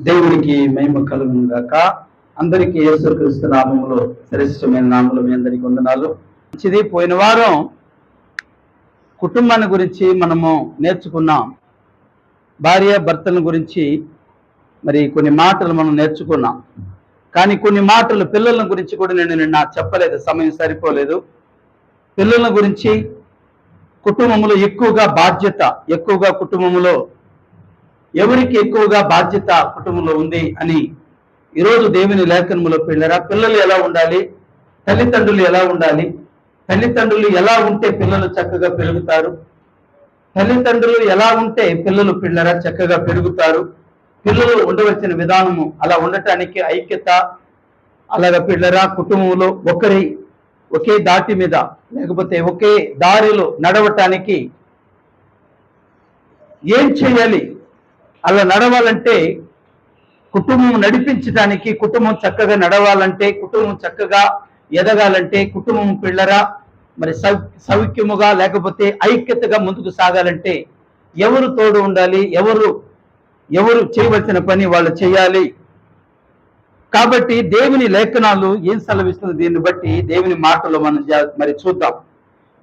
దేవునికి మహిమ కలుగును గాక. అందరికీ యేసుక్రీస్తు నామములో శ్రేష్టమైన నామములో మీ అందరికీ వందనాలు. మంచిది. పోయిన వారం కుటుంబాన్ని గురించి మనము నేర్చుకున్నాం. భార్య భర్తల గురించి మరి కొన్ని మాటలు మనం నేర్చుకున్నాం. కానీ కొన్ని మాటలు పిల్లల గురించి కూడా నేను నిన్న చెప్పలేదు, సమయం సరిపోలేదు. పిల్లల గురించి కుటుంబంలో ఎక్కువగా బాధ్యత, ఎక్కువగా కుటుంబంలో ఎవరికి ఎక్కువగా బాధ్యత కుటుంబంలో ఉంది అని ఈరోజు దేవుని లేఖనములో పిల్లలు ఎలా ఉండాలి, తల్లిదండ్రులు ఎలా ఉండాలి, తల్లిదండ్రులు ఎలా ఉంటే పిల్లలు చక్కగా పెరుగుతారు, తల్లిదండ్రులు ఎలా ఉంటే పిల్లలు చక్కగా పెరుగుతారు, పిల్లలు ఉండవలసిన విధానము అలా ఉండటానికి ఐక్యత, అలాగా కుటుంబంలో ఒకే దాటి మీద లేకపోతే ఒకే దారిలో నడవటానికి ఏం చేయాలి, అలా నడవాలంటే కుటుంబం నడిపించడానికి, కుటుంబం చక్కగా నడవాలంటే, కుటుంబం చక్కగా ఎదగాలంటే, కుటుంబం మరి సౌఖ్యముగా లేకపోతే ఐక్యతగా ముందుకు సాగాలంటే ఎవరు తోడు ఉండాలి, ఎవరు చేయవలసిన పని వాళ్ళు చేయాలి. కాబట్టి దేవుని లేఖనాలు ఏం సెలవిస్తుంది, దీన్ని బట్టి దేవుని మాటలు మనం మరి చూద్దాం.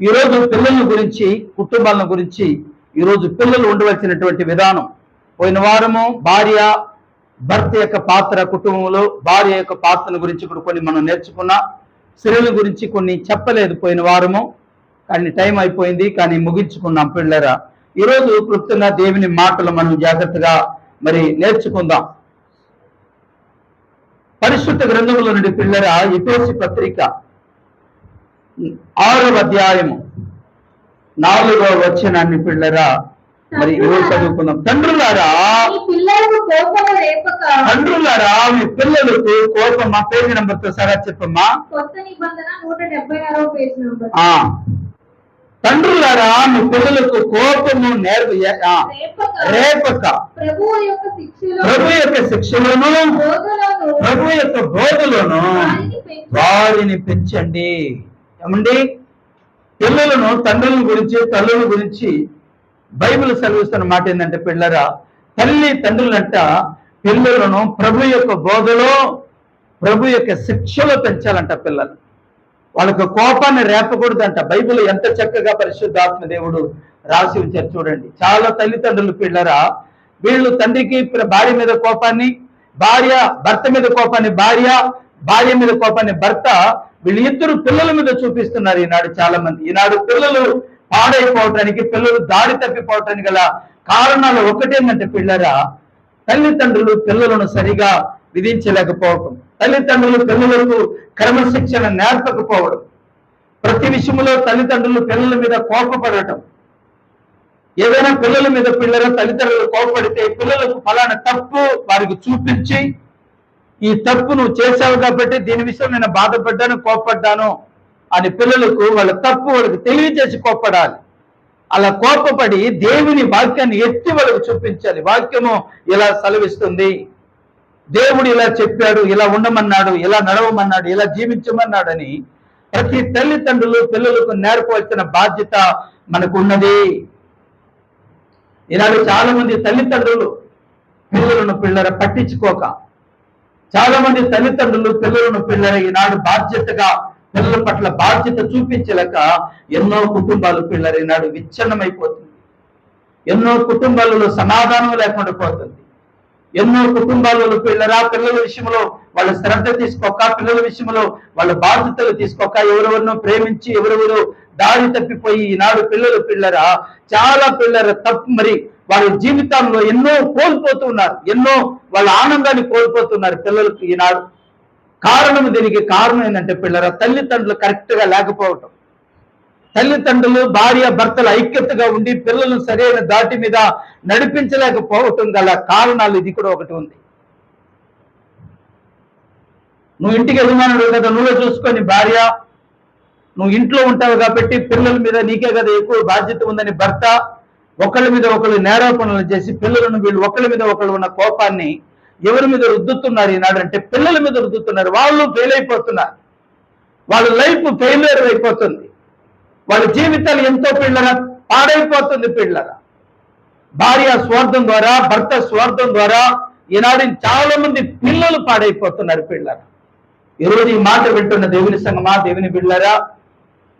ఈరోజు పిల్లల గురించి, కుటుంబాల గురించి, ఈరోజు పిల్లలు ఉండవలసినటువంటి విధానం. పోయిన వారము భార్య భర్త యొక్క పాత్ర, కుటుంబంలో భార్య యొక్క పాత్రల గురించి కూడా కొన్ని మనం నేర్చుకున్నాం. స్త్రీల గురించి కొన్ని చెప్పలేదు పోయిన వారము, కానీ టైం అయిపోయింది, కానీ ముగించుకున్నాం. ఈరోజు క్లుప్తంగా దేవుని మాటలు మనం జాగ్రత్తగా మరి నేర్చుకుందాం. పరిశుద్ధ గ్రంథముల నుండి ఎఫెసీ పత్రిక 6వ అధ్యాయము 4వ వచనాన్ని మరి ఈరోజు చదువుకుందాం. తండ్రులారా మీ పిల్లలకు కోపం, మా పేజీ నంబర్తో సరా చెప్పమ్మా. తండ్రులారా మీ పిల్లలకు కోపము రేపక ప్రభు యొక్క శిక్షలోను, ప్రభు యొక్క బోధలోను వారిని పెంచండి. ఏమండి, పిల్లలను తండ్రుల గురించి, తల్లుల గురించి బైబిల్ సెలవిస్తున్న మాట ఏంటంటే తల్లి తండ్రులంట పిల్లలను ప్రభు యొక్క బోధలో, ప్రభు యొక్క శిక్షలో పెంచాలంట. పిల్లలు వాళ్ళకు కోపాన్ని రేపకూడదంట. బైబిల్ ఎంత చక్కగా పరిశుద్ధాత్మ దేవుడు రాసి ఉంచారు చూడండి. చాలా తల్లిదండ్రులు వీళ్ళు తండ్రికి భార్య మీద కోపాన్ని, భార్య భర్త మీద కోపాన్ని, భార్య మీద కోపాన్ని భర్త, వీళ్ళు ఇద్దరు పిల్లల మీద చూపిస్తున్నారు ఈనాడు చాలా మంది. ఈనాడు పిల్లలు పాడైపోవటానికి, పిల్లలు దారి తప్పిపోవటానికి గల కారణాలు ఒకటేంటంటే తల్లిదండ్రులు పిల్లలను సరిగా విధించలేకపోవడం, తల్లిదండ్రులు పిల్లలకు క్రమశిక్షణ నేర్పకపోవడం, ప్రతి విషయంలో తల్లిదండ్రులు పిల్లల మీద కోపపడటం. ఏదైనా పిల్లల మీద తల్లిదండ్రులు కోపపడితే పిల్లలకు ఫలానా తప్పు వారికి చూపించి, ఈ తప్పు నువ్వు చేశావు కాబట్టి దీని విషయం నేను బాధపడ్డాను, కోపపడ్డాను అని పిల్లలకు వాళ్ళ తప్పు వాళ్ళకి తెలియజేసి కోపడాలి. అలా కోపపడి దేవుని వాక్యాన్ని ఎత్తి వాళ్ళకు చూపించాలి. వాక్యము ఇలా సెలవిస్తుంది, దేవుడు ఇలా చెప్పాడు, ఇలా ఉండమన్నాడు, ఇలా నడవమన్నాడు, ఇలా జీవించమన్నాడు అని ప్రతి తల్లిదండ్రులు పిల్లలకు నేర్పవలసిన బాధ్యత మనకు ఉన్నది. ఈనాడు చాలా మంది తల్లిదండ్రులు పిల్లలను పట్టించుకోక, చాలా మంది తల్లిదండ్రులు పిల్లలను ఈనాడు బాధ్యతగా పిల్లల పట్ల బాధ్యత చూపించలేక ఎన్నో కుటుంబాలు ఈనాడు విచ్ఛిన్నమైపోతుంది. ఎన్నో కుటుంబాలలో సమాధానం లేకుండా పోతుంది. ఎన్నో కుటుంబాలలో పిల్లల విషయంలో వాళ్ళ శ్రద్ధ తీసుకోక, పిల్లల విషయంలో వాళ్ళ బాధ్యతలు తీసుకోక, ఎవరెవరినో ప్రేమించి ఎవరెవరు దారి తప్పిపోయి ఈనాడు చాలా తప్పు మరి వాళ్ళ జీవితంలో ఎన్నో కోల్పోతున్నారు, ఎన్నో వాళ్ళ ఆనందాన్ని కోల్పోతున్నారు పిల్లలకు ఈనాడు. దీనికి కారణం ఏంటంటే తల్లిదండ్రులు కరెక్ట్ గా లేకపోవటం. తల్లిదండ్రులు భార్య భర్తల ఐక్యతగా ఉండి పిల్లలను సరైన దాటి మీద నడిపించలేకపోవటం గల కారణాలు ఇది కూడా ఒకటి ఉంది. నువ్వు ఇంటికి యజమానుడు కదా, నువ్వే చూసుకొని భార్య, నువ్వు ఇంట్లో ఉంటావు కాబట్టి పిల్లల మీద నీకే కదా ఎక్కువ బాధ్యత ఉందని భర్త ఒకళ్ళ మీద ఒకళ్ళు నేరాపణలు చేసి పిల్లలను వీళ్ళు ఒకళ్ళ మీద ఒకళ్ళు ఉన్న కోపాన్ని ఎవరి మీద రుద్దుతున్నారు ఈనాడు అంటే పిల్లల మీద రుద్దుతున్నారు. వాళ్ళు ఫెయిల్ అయిపోతున్నారు, వాళ్ళ లైఫ్ ఫెయిల్యూర్ అయిపోతుంది, వాళ్ళ జీవితాలు ఎంతో పాడైపోతుంది. భార్య స్వార్థం ద్వారా, భర్త స్వార్థం ద్వారా ఈనాడు చాలా మంది పిల్లలు పాడైపోతున్నారు. పిల్లలు ఈరోజు ఈ మాట వింటున్న దేవుని సంగమా, దేవుని బిడ్డలారా,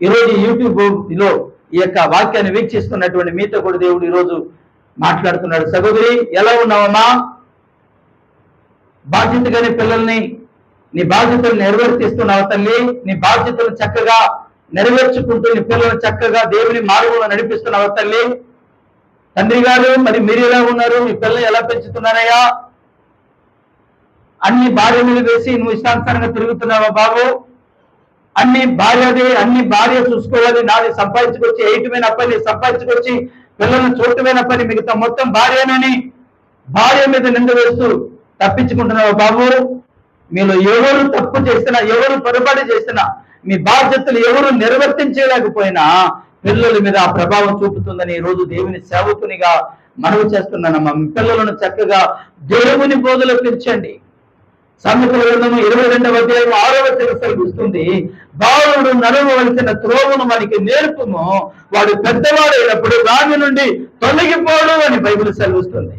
ఈరోజు యూట్యూబ్ లో ఈ యొక్క వాక్యాన్ని వీక్షిస్తున్నటువంటి మీతో కూడా దేవుడు ఈరోజు మాట్లాడుతున్నాడు. సహోదరి, ఎలా ఉన్నావమ్మా? బాధ్యతగానే పిల్లల్ని నీ బాధ్యతలు నెరవేర్తిస్తున్నావు తల్లి. నీ బాధ్యతలు చక్కగా నెరవేర్చుకుంటూ నీ పిల్లలు చక్కగా దేవుని మార్గంలో నడిపిస్తున్నావు తల్లి. తండ్రి గారు, మరి మీరు ఎలా ఉన్నారు? మీ పిల్లలు ఎలా పెంచుతున్నారయ్యా? అన్ని భార్య మీద వేసి నువ్వు ఇష్టానుసారంగా తిరుగుతున్నావా బాబు? అన్ని భార్యది, అన్ని భార్య చూసుకోవాలి, నాది సంపాదించుకొచ్చి ఏయటమైన పని, సంపాదించుకొచ్చి పిల్లల్ని చూడటమైన పని, మిగతా మొత్తం భార్యనని భార్య మీద నింద వేస్తూ తప్పించుకుంటున్నావా బాబు? మీలో ఎవరు తప్పు చేసినా, ఎవరు పొరపాటు చేసినా, మీ బాధ్యతలు ఎవరు నిర్వర్తించలేకపోయినా పిల్లల మీద ఆ ప్రభావం చూపుతుందని ఈ రోజు దేవుని సేవకునిగా మనవి చేస్తున్నానమ్మా. మీ పిల్లలను చక్కగా దేవుని బోధలో పెంచండి. సామెతల గ్రంథము 22వ అధ్యాయం 6వ వచనం సెలవిస్తుంది, బాలుడు నడవవలసిన త్రోవను వానికి నేర్పుము, వాడు పెద్దవాడైనప్పుడు దాని నుండి తొలగిపోడు అని బైబిల్ సెలవిస్తుంది.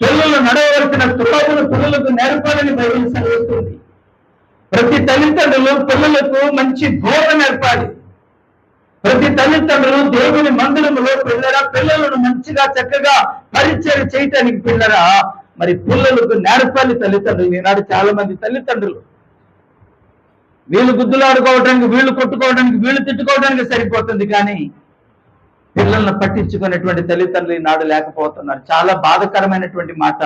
పిల్లలు నడవవలసిన త్రోవను పిల్లలకు నేర్పాలని బైబిల్ సెలవిస్తుంది. ప్రతి తల్లిదండ్రులు పిల్లలకు మంచి బోధ నేర్పాలి. ప్రతి తల్లిదండ్రులు దేవుని మందిరములో పిల్లలను మంచిగా చక్కగా పరిచయం చేయటానికి మరి పిల్లలకు నేర్పాలి తల్లిదండ్రులు. ఈనాడు చాలా మంది తల్లిదండ్రులు వీళ్ళు గుద్దులాడుకోవడానికి, వీళ్ళు కొట్టుకోవడానికి, వీళ్ళు తిట్టుకోవడానికి సరిపోతుంది, కానీ పిల్లలను పట్టించుకునేటువంటి తల్లిదండ్రులు ఈనాడు లేకపోతున్నారు. చాలా బాధకరమైనటువంటి మాట.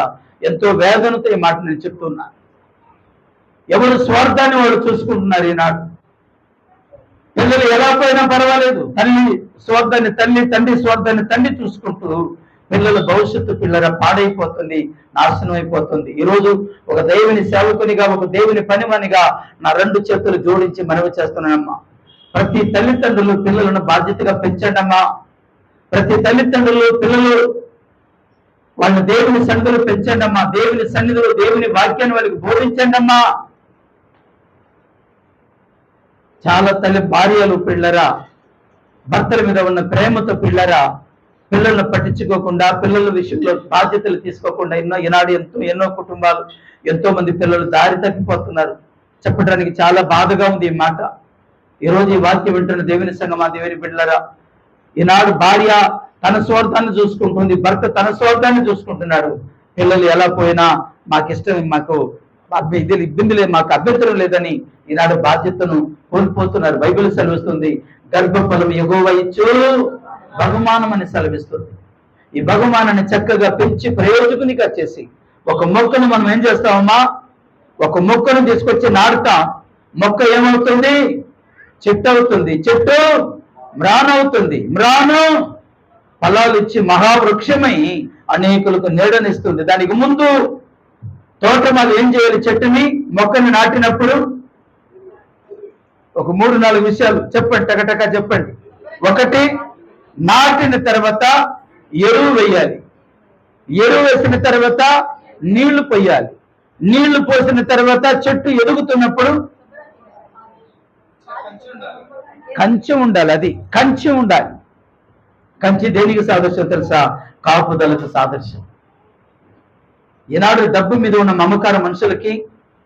ఎంతో వేదనతో ఈ మాట నేను చెప్తున్నాను. ఎవరు స్వార్థాన్ని వాళ్ళు చూసుకుంటున్నారు ఈనాడు. పిల్లలు ఎలా పోయినా పర్వాలేదు, తల్లి స్వార్థాన్ని తల్లి, తండ్రి స్వార్థాన్ని తండ్రి చూసుకుంటూ పిల్లల భవిష్యత్తు పిల్లల పాడైపోతుంది, నాశనం అయిపోతుంది. ఈరోజు ఒక దేవుని సేవకునిగా, ఒక దేవుని పనిమనిగా నా 2 చేతులు జోడించి మనవి చేస్తున్నానమ్మా. ప్రతి తల్లిదండ్రులు పిల్లలను బాధ్యతగా పెంచండమ్మా. ప్రతి తల్లిదండ్రులు పిల్లలు వాళ్ళని దేవుని సన్నిధిలో పెంచండమ్మా. దేవుని సన్నిధిలో దేవుని వాక్యాన్ని వాళ్ళకి బోధించండమ్మా. చాలా తల్లి భార్యలు పిల్లరా భర్తల మీద ఉన్న ప్రేమతో పిల్లలను పట్టించుకోకుండా, పిల్లల విషయంలో బాధ్యతలు తీసుకోకుండా ఈనాడు ఎన్నో కుటుంబాలు, ఎంతో మంది పిల్లలు దారి తప్పిపోతున్నారు. చెప్పడానికి చాలా బాధగా ఉంది ఈ మాట. ఈరోజు ఈ వాక్యం వింటున్న దేవుని సంగమా, దేవుని బిడ్డలారా, ఈనాడు భార్య తన స్వార్థాన్ని చూసుకుంటుంది, భర్త తన స్వార్థాన్ని చూసుకుంటున్నాడు. పిల్లలు ఎలా పోయినా మాకు ఇష్టం, మాకు ఇబ్బంది లేదు, మాకు అభ్యంతరం లేదని ఈనాడు బాధ్యతను కోల్పోతున్నారు. బైబిల్ సెలవిస్తుంది, గర్భఫలం యెహోవా ఇచ్చు బహుమానం అని సెలవిస్తుంది. ఈ బహుమానాన్ని చక్కగా పెంచి ప్రయోజకునిగా చేసి, ఒక మొక్కను మనం ఏం చేస్తామమ్మా? ఒక మొక్కను తీసుకొచ్చి నాటుతాం. మొక్క ఏమవుతుంది? చెట్టు అవుతుంది. చెట్టు మ్రానవుతుంది. మ్రాను ఫలాలు ఇచ్చి మహావృక్షమై అనేకులకు నీడనిస్తుంది. దానికి ముందు తోటమాలు ఏం చేయాలి? చెట్టుని, మొక్కని నాటినప్పుడు ఒక 3-4 విషయాలు చెప్పండి, టకటక చెప్పండి. ఒకటి, నాటిన తర్వాత ఎరువు వేయాలి. ఎరువు వేసిన తర్వాత నీళ్లు పోయాలి. నీళ్లు పోసిన తర్వాత చెట్టు ఎదుగుతున్నప్పుడు కంచె ఉండాలి. అది కంచె ఉండాలి. కంచె దేనికి సాదృశ్యం తెలుసా? కాపుదలకు సాదృశ్యం. ఈనాడు డబ్బు మీద ఉన్న మమకారం మనుషులకి,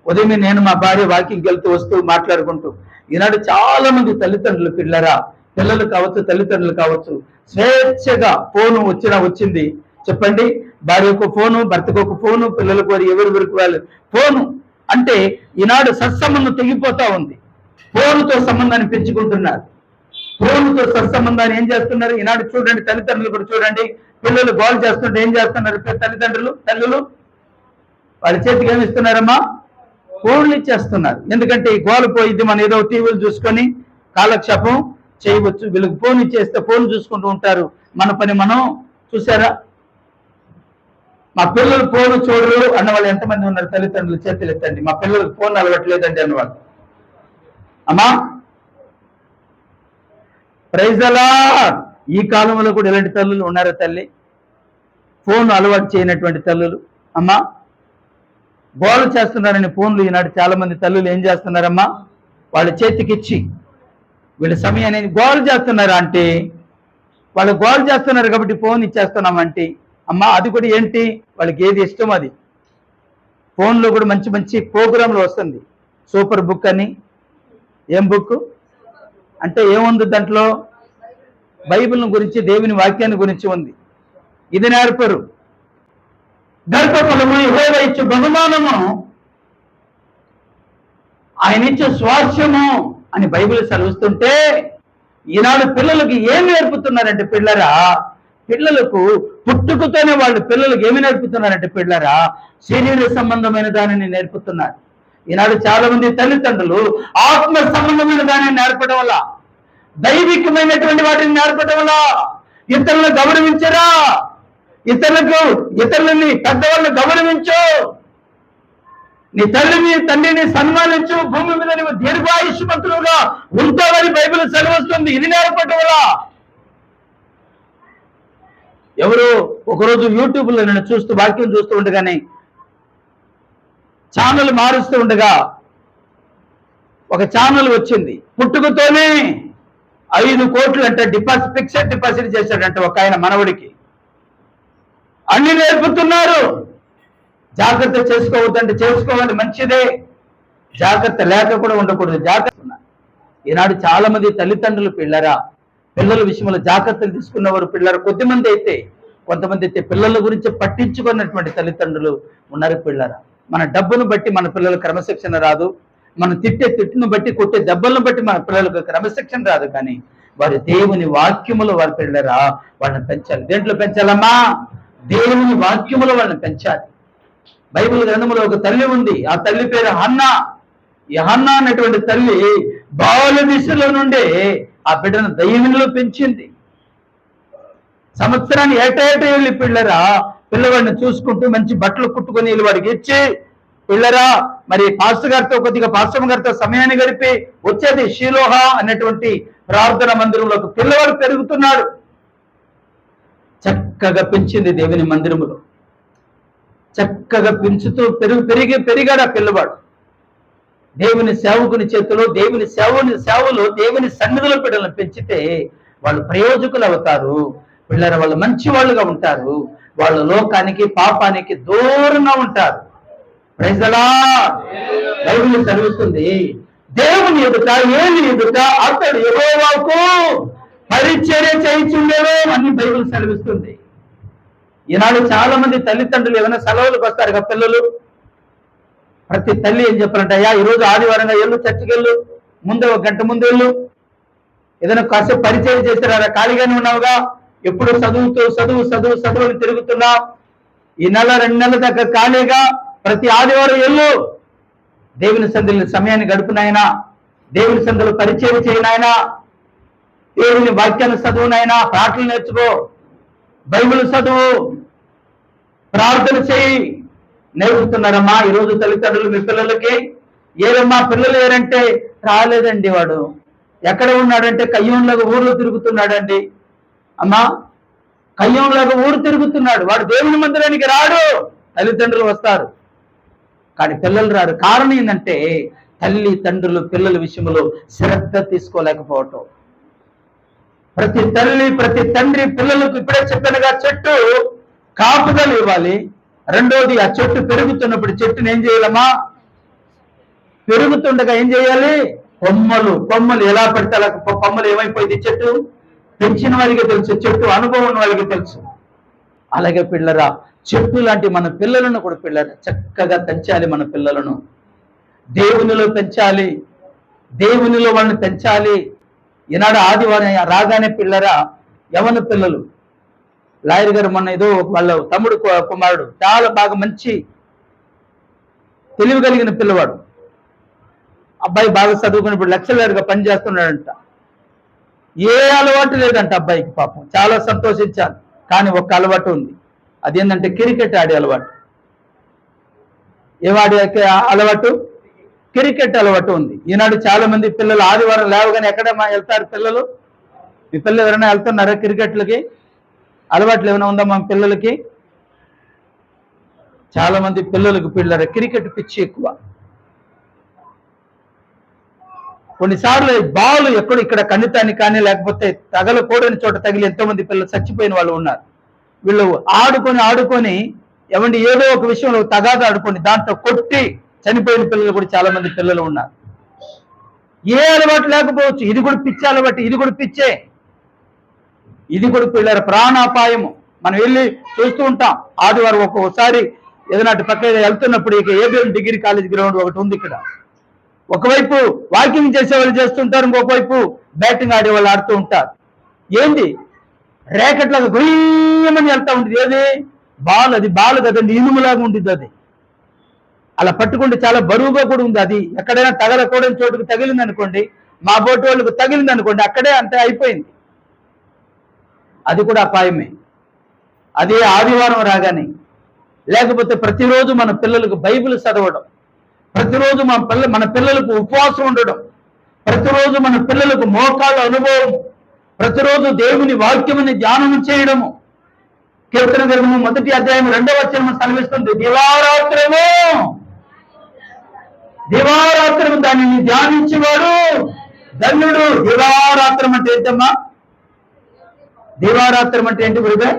ఉదయం నేను మా భార్య వాకింగ్కి వెళ్తూ వస్తూ మాట్లాడుకుంటూ, ఈనాడు చాలా మంది తల్లిదండ్రులు పిల్లలు కావచ్చు, తల్లిదండ్రులు కావచ్చు, స్వేచ్ఛగా ఫోను వచ్చింది చెప్పండి, భార్యకు ఫోను, భర్తకు ఒక ఫోను, పిల్లలకు ఎవరి వరకు వాళ్ళు ఫోను. అంటే ఈనాడు సత్సంబంధం తెగిపోతా ఉంది. ఫోనుతో సంబంధాన్ని పెంచుకుంటున్నారు. ఫోనుతో సత్సంబంధాన్ని ఏం చేస్తున్నారు? ఈనాడు చూడండి, తల్లిదండ్రులు కూడా చూడండి, పిల్లలు గోల్ చేస్తుంటే ఏం చేస్తున్నారు? తల్లులు వాళ్ళ చేతికి ఏమి ఇస్తున్నారమ్మా? ఫోన్లు ఇచ్చేస్తున్నారు. ఎందుకంటే ఈ గోలు పోయిద్ది, మనం ఏదో టీవీలు చూసుకొని కాలక్షేపం చేయవచ్చు. వీళ్ళకి ఫోన్ ఇచ్చేస్తే ఫోన్ చూసుకుంటూ ఉంటారు. మన పని మనం. చూసారా? మా పిల్లలు ఫోన్ చూడరు అన్న వాళ్ళు ఎంతమంది ఉన్నారు? తల్లిదండ్రులు చేతులు ఎత్తండి. మా పిల్లలకు ఫోన్ అలవట్లేదండి అన్నవాళ్ళు. అమ్మా ప్రైజ్ అలా. ఈ కాలంలో కూడా ఇలాంటి తల్లులు ఉన్నారా తల్లి? ఫోన్ అలవాటు చేయనటువంటి తల్లులు. అమ్మా గోలు చేస్తున్నారని ఫోన్లు ఈనాడు చాలా మంది తల్లులు ఏం చేస్తున్నారమ్మా? వాళ్ళ చేతికిచ్చి వీళ్ళ సమయాన్ని గోలు చేస్తున్నారా అంటే, వాళ్ళు గోలు చేస్తున్నారు కాబట్టి ఫోన్ ఇచ్చేస్తున్నామంటే అమ్మా అది కూడా ఏంటి, వాళ్ళకి ఏది ఇష్టం అది. ఫోన్లో కూడా మంచి మంచి ప్రోగ్రాంలు వస్తుంది, సూపర్ బుక్ అని. ఏం బుక్ అంటే ఏముంది దాంట్లో? బైబిల్ గురించి, దేవుని వాక్యాన్ని గురించి ఉంది. ఇది నేర్పరు. గర్భఫలము యెహోవా ఇచ్చు బహుమానము, ఆయన ఇచ్చే స్వాస్థ్యము అని బైబిల్ సెలవుస్తుంటే, ఈనాడు పిల్లలకి ఏం నేర్పుతున్నారంటే పిల్లలకు పుట్టుకతోనే వాళ్ళు పిల్లలకు ఏమి నేర్పుతున్నారంటే శరీర సంబంధమైన దానిని నేర్పుతున్నారు. ఈనాడు చాలా మంది తల్లిదండ్రులు ఆత్మ సంబంధమైన దానిని నేర్పడం వల్ల, దైవికమైనటువంటి వాటిని నేర్పడం వల్ల ఇతరులను గౌరవించరా? ఇతరులని పెద్దవాళ్ళని గౌరవించు, నీ తల్లిని తండ్రిని సన్మానించు, భూమి మీద నువ్వు దీర్ఘాయుష్మంతులుగా ఉంటావని బైబిల్ సెలవుస్తుంది. ఇది నేర్పడం వల్ల. ఎవరు ఒకరోజు యూట్యూబ్లో నేను వాక్యం చూస్తూ ఉండగానే ఛానల్ మారుస్తూ ఉండగా ఒక ఛానల్ వచ్చింది. పుట్టుకతోనే 5 కోట్లు అంటే ఫిక్స్డ్ డిపాజిట్ చేశాడంటే ఒక ఆయన మనవడికి. అన్ని నేర్పుతున్నారు. జాగ్రత్త చేసుకోవద్దంటే చేసుకోవాలి, మంచిదే. జాగ్రత్త లేక కూడా ఉండకూడదు, జాగ్రత్త. ఈనాడు చాలా మంది తల్లిదండ్రులు పిల్లల విషయంలో జాగ్రత్తలు తీసుకున్నవారు కొద్దిమంది అయితే, కొంతమంది అయితే పిల్లల గురించి పట్టించుకున్నటువంటి తల్లిదండ్రులు ఉన్నారు. మన డబ్బును బట్టి మన పిల్లలకు క్రమశిక్షణ రాదు, మనం తిట్టును బట్టి, కొట్టే దెబ్బలను బట్టి మన పిల్లలకు క్రమశిక్షణ రాదు. కానీ వారి దేవుని వాక్యములో వారి వాళ్ళని పెంచాలి. దేంట్లో పెంచాలమ్మా? దేవుని వాక్యములో వాళ్ళని పెంచాలి. బైబిల్ గ్రంథంలో ఒక తల్లి ఉంది, ఆ తల్లి పేరు హన్నా. ఈ హన్నా అనేటువంటి తల్లి బాల దిశలో నుండే ఆ బిడ్డను దైవంలో పెంచింది. సంవత్సరాన్ని ఏటేట వెళ్ళి పిల్లవాడిని చూసుకుంటూ మంచి బట్టలు కుట్టుకొని వాడికి ఇచ్చి, మరి పాస్టర్ గారితో సమయాన్ని గడిపి వచ్చేది షీలోహ అనేటువంటి ప్రార్థన మందిరంలోకి పిల్లవాడు పెరుగుతున్నాడు. చక్కగా పెంచింది దేవుని మందిరములో. చక్కగా పెంచుతూ పెరిగాడు ఆ పిల్లవాడు. దేవుని సేవకుని చేతిలో, దేవుని సేవలో, దేవుని సన్నిధిలో పిల్లలను పెంచితే వాళ్ళు ప్రయోజకులు అవుతారు. వాళ్ళు మంచి వాళ్ళుగా ఉంటారు. వాళ్ళ లోకానికి, పాపానికి దూరంగా ఉంటారు. Praise the lord. బైబిల్ చదువుతుంది, దేవుని ఎదుట, ఏలి ఎదుట అతడు యెహోవాకు పరిచర్య చేయుచుండెను అని బైబిల్ సెలవిస్తుంది. ఈనాడు చాలా మంది తల్లిదండ్రులు ఏమైనా సెలవులకు వస్తారు కదా పిల్లలు, ప్రతి తల్లి ఏం చెప్పాలంటే, అయ్యా ఈరోజు ఆదివారంగా వెళ్ళు, చర్చికి వెళ్ళు, ముందు 1 గంట ముందు వెళ్ళు, ఏదైనా కాసేపు పరిచయం చేస్తారా? ఖాళీగానే ఉన్నావుగా, ఎప్పుడు చదువు అని తిరుగుతున్నా, ఈ నెల 2 నెలల దాకా ఖాళీగా ప్రతి ఆదివారం వెళ్ళు, దేవుని సందులో సమయాన్ని గడుపునాయనా, దేవుని సందులో పరిచయం చేయనాయనా, దేవుని వాక్యాన్ని చదువునాయనా, పాటలు నేర్చుకో, బైబిల్ చదువు, ప్రార్థన చేయి. నేర్పుతున్నారమ్మా ఈరోజు తల్లిదండ్రులు మీ పిల్లలకి? ఏరమ్మా పిల్లలు ఏరంటే, రాలేదండి వాడు, ఎక్కడ ఉన్నాడంటే కయ్యంలాగా ఊర్లో తిరుగుతున్నాడండి. అమ్మా కయ్యంలాగా ఊరు తిరుగుతున్నాడు, వాడు దేవుని మందిరానికి రాడు. తల్లిదండ్రులు వస్తారు కానీ పిల్లలు రారు. కారణం ఏంటంటే తల్లిదండ్రులు పిల్లల విషయంలో శ్రద్ధ తీసుకోలేకపోవటం. ప్రతి తల్లి, ప్రతి తండ్రి పిల్లలకు ఇప్పుడే చెప్పినగా చెట్టు కాపుదల ఇవ్వాలి. రెండోది, ఆ చెట్టు పెరుగుతున్నప్పుడు చెట్టుని ఏం చేయాలమ్మా? పెరుగుతుండగా ఏం చేయాలి? కొమ్మలు ఎలా పెడితే అలా కొమ్మలు ఏమైపోయింది? చెట్టు పెంచిన వారికి తెలుసు, చెట్టు అనుభవం ఉన్న వాళ్ళకి తెలుసు. అలాగే చెట్టు లాంటి మన పిల్లలను కూడా చక్కగా పెంచాలి. మన పిల్లలను దేవునిలో పెంచాలి, దేవునిలో వాళ్ళని పెంచాలి. ఈనాడు ఆదివారం రాగానే యవన పిల్లలు, లాయర్ గారు మొన్న ఏదో వాళ్ళ తమ్ముడు కుమారుడు చాలా బాగా మంచి తెలివి కలిగిన పిల్లవాడు, అబ్బాయి బాగా చదువుకుని ఇప్పుడు లెక్చరర్గా పనిచేస్తున్నాడంట. ఏ అలవాటు లేదంట అబ్బాయికి. పాపం చాలా సంతోషించాను. కానీ ఒక అలవాటు ఉంది, అదేంటంటే క్రికెట్ ఆడే అలవాటు. ఏవాడే అలవాటు? క్రికెట్ అలవాటు ఉంది. ఈనాడు చాలా మంది పిల్లలు ఆదివారం లేవగానే ఎక్కడ వెళ్తారు పిల్లలు? మీ పిల్లలు ఎవరైనా వెళ్తున్నారా క్రికెట్లకి? అలవాట్లు ఏమైనా ఉందా మా పిల్లలకి? చాలా మంది పిల్లలకు క్రికెట్ పిచ్చి ఎక్కువ. కొన్నిసార్లు బాల్ ఇక్కడ కన్నితాన్ని కానీ లేకపోతే తగలకూడని చోట తగిలి ఎంతో మంది పిల్లలు చచ్చిపోయిన వాళ్ళు ఉన్నారు. వీళ్ళు ఆడుకొని ఏమండి ఏదో ఒక విషయంలో తగాదా ఆడుకొని దాంట్లో కొట్టి చనిపోయిన పిల్లలు కూడా చాలా మంది పిల్లలు ఉన్నారు. ఏ అలవాటు లేకపోవచ్చు, ఇది కూడా పిచ్చే అలవాటు, ఇది కూడా పిచ్చే, ఇది కూడా పిల్లల ప్రాణాపాయము. మనం వెళ్ళి చూస్తూ ఉంటాం. ఆదివారం ఒక్కొక్కసారి ఏదైనా పక్క వెళ్తున్నప్పుడు ఇక ఏబిఎం డిగ్రీ కాలేజ్ గ్రౌండ్ ఒకటి ఉంది ఇక్కడ. ఒకవైపు వాకింగ్ చేసేవాళ్ళు చేస్తుంటారు, ఇంకొకవైపు బ్యాటింగ్ ఆడేవాళ్ళు ఆడుతూ ఉంటారు. ఏంటి రేకట్లాగా గొయ్యమని వెళ్తా ఉంటుంది. ఏది బాల్, అది బాల్ కదండి, ఇనుములాగా ఉంటుంది అది. అలా పట్టుకుంటే చాలా బరువుగా కూడా ఉంది. అది ఎక్కడైనా తగలకూడని చోటుకు తగిలింది అనుకోండి, మా బోటు వాళ్ళకు తగిలింది అనుకోండి, అక్కడే అంతే అయిపోయింది. అది కూడా అపాయమే. అదే ఆదివారం రాగానే, లేకపోతే ప్రతిరోజు మన పిల్లలకు బైబిల్ చదవడం, ప్రతిరోజు మన పిల్లలకు ఉపవాసం ఉండడం, ప్రతిరోజు మన పిల్లలకు మోకాళ్ళ అనుభవం, ప్రతిరోజు దేవుని వాక్యముని ధ్యానం చేయడము. కీర్తన గ్రంథము 1వ అధ్యాయం 2వ వచనము సెలవిస్తుంది, దివారాత్రము దానిని ధ్యానించేవాడు ధన్యుడు. దివారాత్రం అంటే ఏంటమ్మా? దివారాత్రం అంటే ఏంటి బ్రదర్?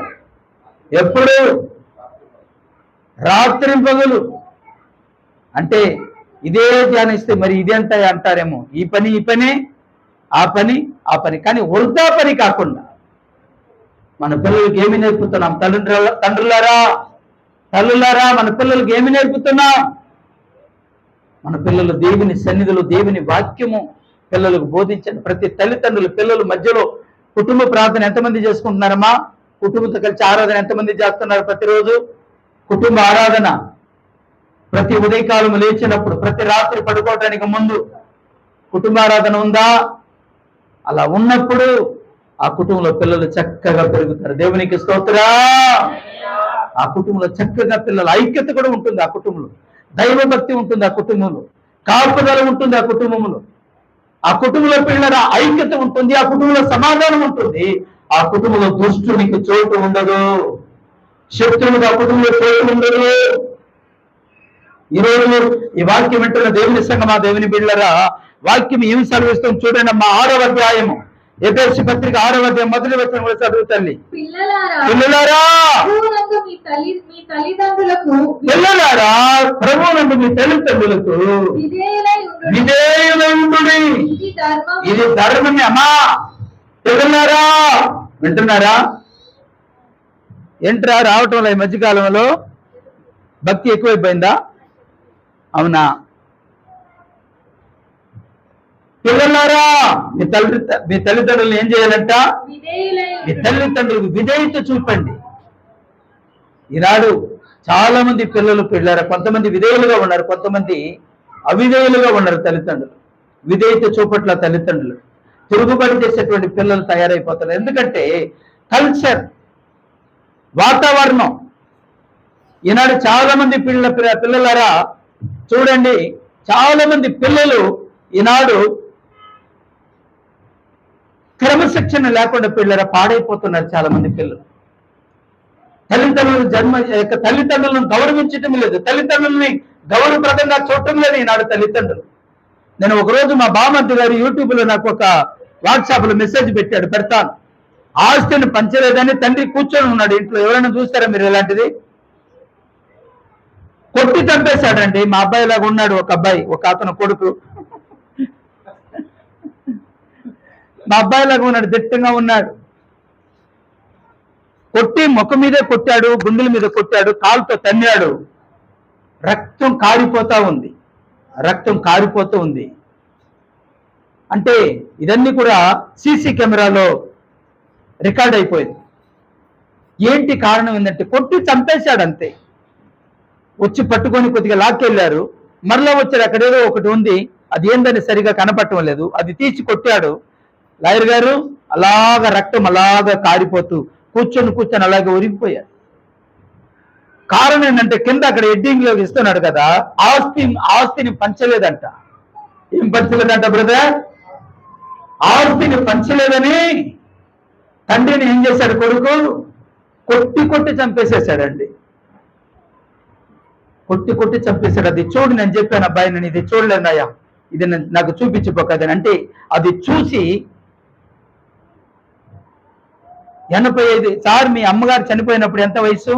ఎప్పుడు రాత్రి పగలు అంటే ఇదే ధ్యానిస్తే మరి ఇదేంట అంటారేమో. ఈ పని ఆ పని కానీ వృధా పని కాకుండా మన పిల్లలకి ఏమి నేర్పుతున్నాం? తల్లులారా మన పిల్లలకి ఏమి నేర్పుతున్నాం? మన పిల్లలు దేవుని సన్నిధిలో దేవుని వాక్యము పిల్లలకు బోధించండి. ప్రతి తల్లిదండ్రులు పిల్లల మధ్యలో కుటుంబ ప్రార్థన ఎంతమంది చేసుకుంటున్నారమ్మా? కుటుంబంతో కలిసి ఆరాధన ఎంతమంది చేస్తున్నారు? ప్రతిరోజు కుటుంబ ఆరాధన, ప్రతి ఉదయకాలం లేచినప్పుడు, ప్రతి రాత్రి పడుకోవటానికి ముందు కుటుంబ ఆరాధన ఉందా? అలా ఉన్నప్పుడు ఆ కుటుంబంలో పిల్లలు చక్కగా పెరుగుతారు. దేవునికి స్తోత్రం. ఆ కుటుంబంలో చక్కగా పిల్లల ఐక్యత కూడా ఉంటుంది. ఆ కుటుంబంలో దైవభక్తి ఉంటుంది. ఆ కుటుంబంలో కాపుదల ఉంటుంది. ఆ కుటుంబంలో పిల్లల ఐక్యత ఉంటుంది. ఆ కుటుంబంలో సమాధానం ఉంటుంది. ఆ కుటుంబంలో దుష్టునికి చోటు ఉండదు, శత్రువుకి ఆ కుటుంబంలో చోటు ఉండదు. ఈరోజు ఈ వాక్యం వింటున్న దేవుని సంఘమా, దేవుని బిడ్డలారా, వాక్యం ఏమి సెలవిస్తుంది చూడండి అమ్మా. 6వ అధ్యాయము ఎఫెసీ పత్రిక 6వ అధ్యాయం 1వ వచనం కూడా చదువు తల్లి. పిల్లలారా ప్రభువునందు మీ తల్లిదండ్రులకు విధేయులై ఇది ధర్మమే అమ్మా. పిల్లలారా వింటున్నారా? ఏంట్రా రావటంలో ఈ మధ్యకాలంలో భక్తి ఎక్కువైపోయిందా? అవునా? పిల్లలారా మీ తల్లిదండ్రులు ఏం చేయాలంట? మీ తల్లిదండ్రులకు విధేయత చూపండి. ఈనాడు చాలా మంది పిల్లలారా, కొంతమంది విధేయులుగా ఉన్నారు, కొంతమంది అవిధేయులుగా ఉన్నారు. తల్లిదండ్రులు విధేయత చూపట్ల తల్లిదండ్రులు తిరుగుబడి చేసేటువంటి పిల్లలు తయారైపోతారు. ఎందుకంటే కల్చర్, వాతావరణం. ఈనాడు చాలా మంది పిల్లలారా చూడండి, చాలా మంది పిల్లలు ఈనాడు క్రమశిక్షణ లేకుండా పిల్లరా పాడైపోతున్నారు. చాలా మంది పిల్లలు తల్లిదండ్రులను గౌరవించటం లేదు, తల్లిదండ్రులని గౌరవప్రదంగా చూడటం లేదు ఈనాడు తల్లిదండ్రులు. నేను ఒకరోజు మా బామర్ది గారు యూట్యూబ్ లో నాకు ఒక వాట్సాప్ లో మెసేజ్ పెట్టాడు, పెడతాను. ఆస్తిని పంచలేదని తండ్రి కూర్చొని ఉన్నాడు ఇంట్లో. ఎవరైనా చూస్తారా మీరు ఇలాంటిది? కొట్టి చంపేశాడండి. మా అబ్బాయి లాగా ఉన్నాడు ఒక అబ్బాయి, ఒక అతను కొడుకు మా అబ్బాయి లాగా ఉన్నాడు, దిట్టంగా ఉన్నాడు. కొట్టి ముఖం మీదే కొట్టాడు, గుండెల మీద కొట్టాడు, కాలుతో తన్నాడు. రక్తం కారిపోతూ ఉంది. అంటే ఇదన్నీ కూడా సీసీ కెమెరాలో రికార్డ్ అయిపోయింది. ఏంటి కారణం ఏంటంటే కొట్టి చంపేశాడు అంతే. వచ్చి పట్టుకొని కొద్దిగా లాక్కెళ్ళారు, మరలా వచ్చాడు. అక్కడేదో ఒకటి ఉంది, అది ఏందని సరిగా కనపడటం లేదు, అది తీసి కొట్టాడు. లాయర్ గారు అలాగా రక్తం అలాగా కారిపోతూ కూర్చొని అలాగే ఉరిగిపోయాడు. కారణం ఏంటంటే కింద అక్కడ ఎడ్డింగ్ లో ఇస్తున్నాడు కదా, ఆస్తిని పంచలేదంట. ఏం పంచలేదంట బ్రదర్? ఆస్తిని పంచలేదని తండ్రిని ఏం చేశాడు కొడుకు? కొట్టి చంపేసేసాడండి. కొట్టి చంపేశాడు. అది చూడు, నేను చెప్పాను అబ్బాయి, నేను ఇది చూడలేదయ్యా, ఇది నాకు చూపించిపోకదని. అంటే అది చూసి 85 సార్ మీ అమ్మగారు చనిపోయినప్పుడు ఎంత వయసు?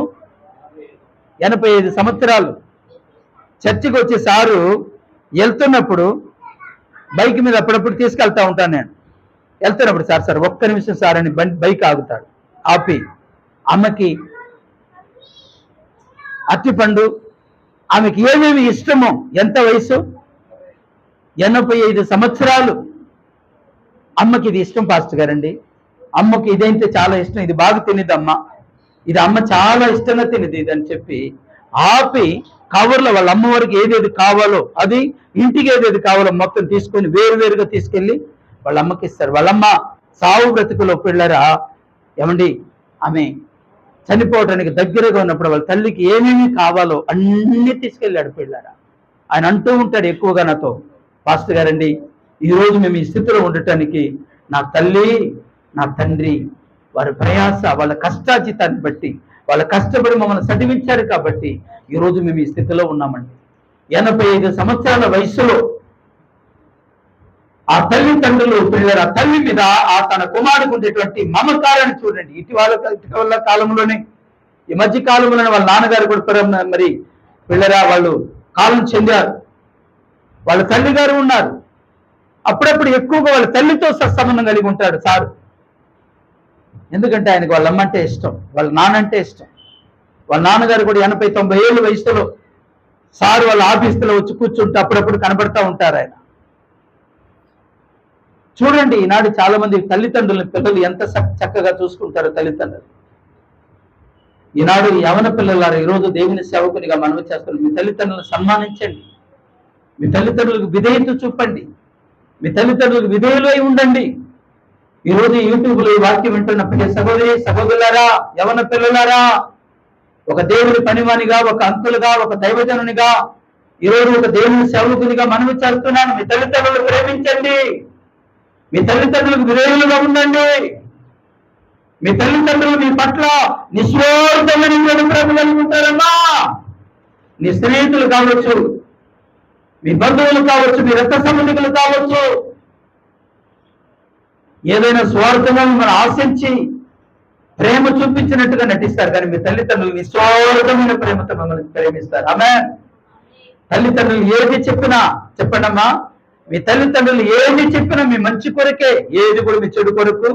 85 సంవత్సరాలు. చర్చికి వచ్చి సారు వెళ్తున్నప్పుడు బైక్ మీద అప్పుడప్పుడు తీసుకెళ్తా ఉంటాను నేను. వెళ్తున్నప్పుడు సార్ ఒక్క నిమిషం సార్ అని బైక్ ఆగుతాడు. ఆపి అమ్మకి అరటిపండు, ఆమెకి ఏమేమి ఇష్టమో. ఎంత వయసు? 85 సంవత్సరాలు. అమ్మకి ఇది ఇష్టం పాస్టర్ గారండి, అమ్మకి ఇదైతే చాలా ఇష్టం, ఇది బాగా తినేదమ్మా, ఇది అమ్మ చాలా ఇష్టంగా తినేది ఇది అని చెప్పి ఆపి కవర్లో వాళ్ళ అమ్మ వారికి ఏదేది కావాలో, అది ఇంటికి ఏదేది కావాలో మొత్తం తీసుకొని వేరువేరుగా తీసుకెళ్ళి వాళ్ళ అమ్మకి ఇస్తారు. వాళ్ళమ్మ సావు బ్రతుకులో పిల్లరా ఏమండి, ఆమె చనిపోవడానికి దగ్గరగా ఉన్నప్పుడు వాళ్ళ తల్లికి ఏమేమి కావాలో అన్ని తీసుకెళ్ళాడు పిల్లరా. ఆయన అంటూ ఉంటాడు ఎక్కువగా నాతో, పాస్టర్ గారండి ఈరోజు మేము ఈ స్థితిలో ఉండటానికి నా తల్లి నా తండ్రి వారి ప్రయాస, వాళ్ళ కష్టార్జితాన్ని బట్టి, వాళ్ళ కష్టపడి మమ్మల్ని చదివించారు కాబట్టి ఈరోజు మేము ఈ స్థితిలో ఉన్నామండి. 85 సంవత్సరాల వయసులో ఆ తల్లిదండ్రులు పిల్లల తల్లి మీద ఆ తన కుమారుడికి ఉండేటువంటి మమకారాన్ని చూడండి. ఇటీవల కాలంలోనే, ఈ మధ్య కాలంలోనే వాళ్ళ నాన్నగారు కూడా మరి పిల్లరా వాళ్ళు కాలం చెందారు. వాళ్ళ తల్లి గారు ఉన్నారు. అప్పుడప్పుడు ఎక్కువగా వాళ్ళ తల్లితో సత్సంబంధం కలిగి ఉంటాడు సారు. ఎందుకంటే ఆయనకు వాళ్ళ అమ్మ అంటే ఇష్టం, వాళ్ళ నాన్న అంటే ఇష్టం. వాళ్ళ నాన్నగారు కూడా 80-90 ఏళ్ళ వయసులో సారు వాళ్ళ ఆఫీసులో వచ్చి కూర్చుంటే అప్పుడప్పుడు కనబడతా ఉంటారు ఆయన. చూడండి ఈనాడు చాలా మంది తల్లిదండ్రులను పిల్లలు ఎంత చక్కగా చూసుకుంటారో తల్లిదండ్రులు. ఈనాడు యవన పిల్లలారా ఈరోజు దేవుని సేవకునిగా మనవి చేస్తున్నారు, మీ తల్లిదండ్రులను సన్మానించండి, మీ తల్లిదండ్రులకు విధేయత చూపండి, మీ తల్లిదండ్రులకు విధేయులై ఉండండి. ఈరోజు యూట్యూబ్లో ఈ వాక్యం వింటున్న ప్రియ సహోదరి సహోదరులారా, యవన పిల్లలారా, ఒక దేవుని పనివానిగా, ఒక అంకులుగా, ఒక దైవజనునిగా, ఈరోజు ఒక దేవుని సేవకునిగా మనవి చేస్తున్నాను, మీ తల్లిదండ్రులు ప్రేమించండి, మీ తల్లిదండ్రులకు విధేయులుగా ఉండండి. మీ తల్లిదండ్రులు మీ పట్ల నిస్వార్థమైన ప్రేమ కలిగి ఉంటారమ్మా. నీ స్నేహితులు కావచ్చు, మీ బంధువులు కావచ్చు, మీ రక్త సంబంధికులు కావచ్చు, ఏదైనా స్వార్థంగా మిమ్మల్ని ఆశించి ప్రేమ చూపించినట్టుగా నటిస్తారు, కానీ మీ తల్లిదండ్రులు నిస్వార్థమైన ప్రేమతో మిమ్మల్ని ప్రేమిస్తారు. ఆమేన్. తల్లిదండ్రులు ఏది చెప్పినా, చెప్పండమ్మా, మీ తల్లిదండ్రులు ఏది చెప్పినా మీ మంచి కొరకే, ఏది కూడా మీ చెడు కొరకు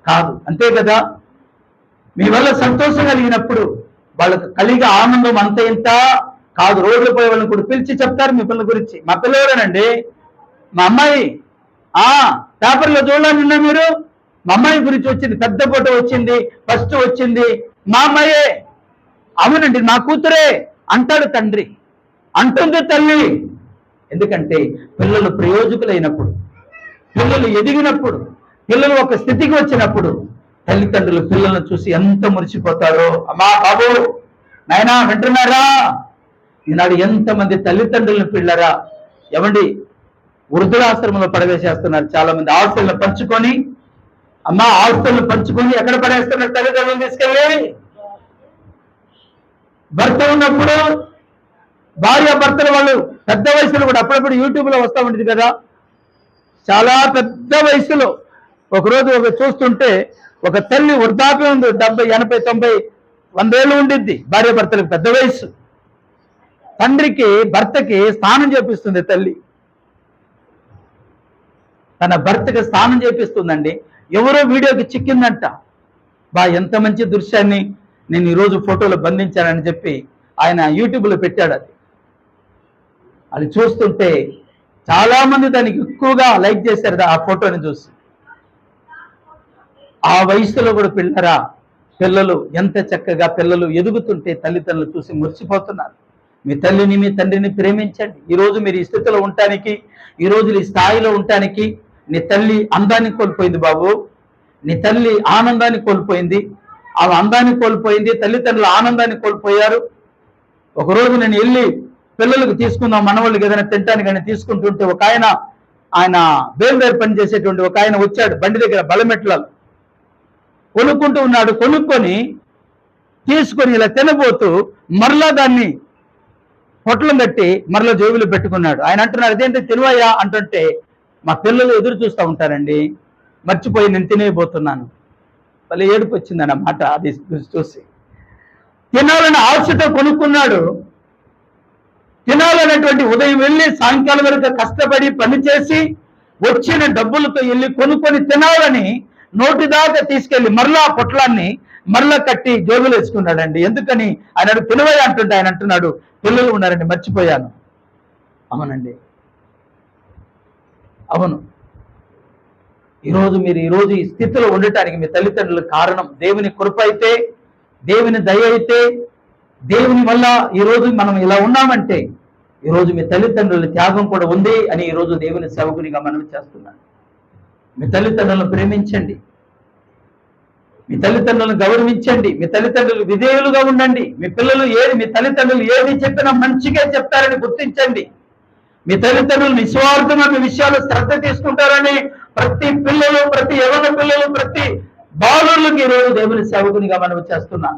కాదు. అంతే కదా. మీ వల్ల సంతోషం కలిగినప్పుడు వాళ్ళకు కలిగే ఆనందం అంత ఇంత కాదు. రోడ్లు పోయే వాళ్ళని కూడా పిలిచి చెప్తారు మీ పిల్లల గురించి. మా పిల్లవాడేనండి, మా అమ్మాయి పేపర్లో చూడాలని ఉన్నా మీరు, మా అమ్మాయి గురించి వచ్చింది, పెద్ద ఫోటో వచ్చింది, ఫస్ట్ వచ్చింది మా అమ్మాయే. అవునండి మా కూతురే అంటాడు తండ్రి, అంటుంది తల్లి. ఎందుకంటే పిల్లలు ప్రయోజకులైనప్పుడు, పిల్లలు ఎదిగినప్పుడు, పిల్లలు ఒక స్థితికి వచ్చినప్పుడు తల్లిదండ్రులు పిల్లలను చూసి ఎంత మురిసిపోతారో. అమ్మా బాబు నాయనా వింటున్నారా? ఈనాడు ఎంతమంది తల్లిదండ్రులను పిల్లరా ఏమండి వృద్ధులాశ్రమంలో పడవేసేస్తున్నారు. చాలా మంది ఆస్తులను పంచుకొని, అమ్మా ఆస్తులను పంచుకొని ఎక్కడ పడేస్తున్నారు? తల్లిదండ్రులను తీసుకెళ్ళి. భర్త ఉన్నప్పుడు భార్య భర్తలు వాళ్ళు పెద్ద వయసులో కూడా అప్పుడప్పుడు యూట్యూబ్లో వస్తూ ఉండేది కదా, చాలా పెద్ద వయసులో ఒకరోజు చూస్తుంటే ఒక తల్లి వృద్ధాప్యం ఉంది, 70, 80, 90, 100 ఏళ్ళు ఉండిద్ది. భార్య భర్తలకు పెద్ద వయసు. తండ్రికి భర్తకి స్నానం చేపిస్తుంది తల్లి, తన భర్తకి స్నానం చేపిస్తుందండి. ఎవరో వీడియోకి చిక్కిందంట. ఎంత మంచి దృశ్యాన్ని నేను ఈరోజు ఫోటోలో బంధించానని చెప్పి ఆయన యూట్యూబ్లో పెట్టాడు. అది చూస్తుంటే చాలా మంది దానికి ఎక్కువగా లైక్ చేశారు ఆ ఫోటోని చూసి. ఆ వయసులో కూడా పిల్లలు ఎంత చక్కగా పిల్లలు ఎదుగుతుంటే తల్లిదండ్రులు చూసి మురిసిపోతున్నారు. మీ తల్లిని మీ తండ్రిని ప్రేమించండి. ఈరోజు మీరు ఈ స్థితిలో ఉండటానికి, ఈరోజు ఈ స్థాయిలో ఉండటానికి నీ తల్లి అందాన్ని కోల్పోయింది బాబు, నీ తల్లి ఆనందాన్ని కోల్పోయింది, ఆమె అందాన్ని కోల్పోయింది, తల్లిదండ్రులు ఆనందాన్ని కోల్పోయారు. ఒకరోజు నేను వెళ్ళి పిల్లలకు తీసుకుందాం మనవాళ్ళకి ఏదైనా తింటానికి కానీ తీసుకుంటుంటే ఒక ఆయన బేల్దారి పని చేసేటువంటి ఒక ఆయన వచ్చాడు బండి దగ్గర బలమెట్లలో కొనుక్కుంటూ ఉన్నాడు. కొనుక్కొని తీసుకొని ఇలా తినబోతూ మరలా దాన్ని పొట్లం కట్టి మరలా జోబులు పెట్టుకున్నాడు. ఆయన అంటున్నాడు అదేంటి తినవయ్యా అంటుంటే, మా పిల్లలు ఎదురు చూస్తూ ఉంటారండి, మర్చిపోయి నేను తినేయబోతున్నాను. మళ్ళీ ఏడుపు వచ్చిందని అన్నమాట అది చూసి. తినాలని ఆశతో కొనుక్కున్నాడు. తినాలనేటువంటి ఉదయం వెళ్ళి సాయంకాలం వరకు కష్టపడి పనిచేసి వచ్చిన డబ్బులతో వెళ్ళి కొనుక్కొని తినాలని నోటి దాకా తీసుకెళ్లి మరలా ఆ పొట్లాన్ని మరలా కట్టి జోబులు వేసుకున్నాడండి. ఎందుకని ఆయన తినవయ్య అంటుంటే ఆయన అంటున్నాడు, పిల్లలు ఉన్నారండి మర్చిపోయాను. అవునండి, అవును. ఈరోజు ఈ స్థితిలో ఉండటానికి మీ తల్లిదండ్రుల కారణం దేవుని కృప అయితే, దేవుని దయ అయితే, దేవుని వల్ల ఈరోజు మనం ఇలా ఉన్నామంటే ఈరోజు మీ తల్లిదండ్రుల త్యాగం కూడా ఉంది అని ఈరోజు దేవుని సేవకునిగా మనం చేస్తున్నాను. మీ తల్లిదండ్రులను ప్రేమించండి, మీ తల్లిదండ్రులను గౌరవించండి, మీ తల్లిదండ్రులు విధేయులుగా ఉండండి. మీ తల్లిదండ్రులు ఏది చెప్పినా మంచిగా చెప్తారని గుర్తించండి. మీ తల్లిదండ్రులు నిస్వార్థంగా మీ విషయాలు శ్రద్ధ తీసుకుంటారని ప్రతి పిల్లలు, ప్రతి యవన పిల్లలు, ప్రతి బాలులకు ఈరోజు దేవుని సేవకునిగా మనం చేస్తున్నాం.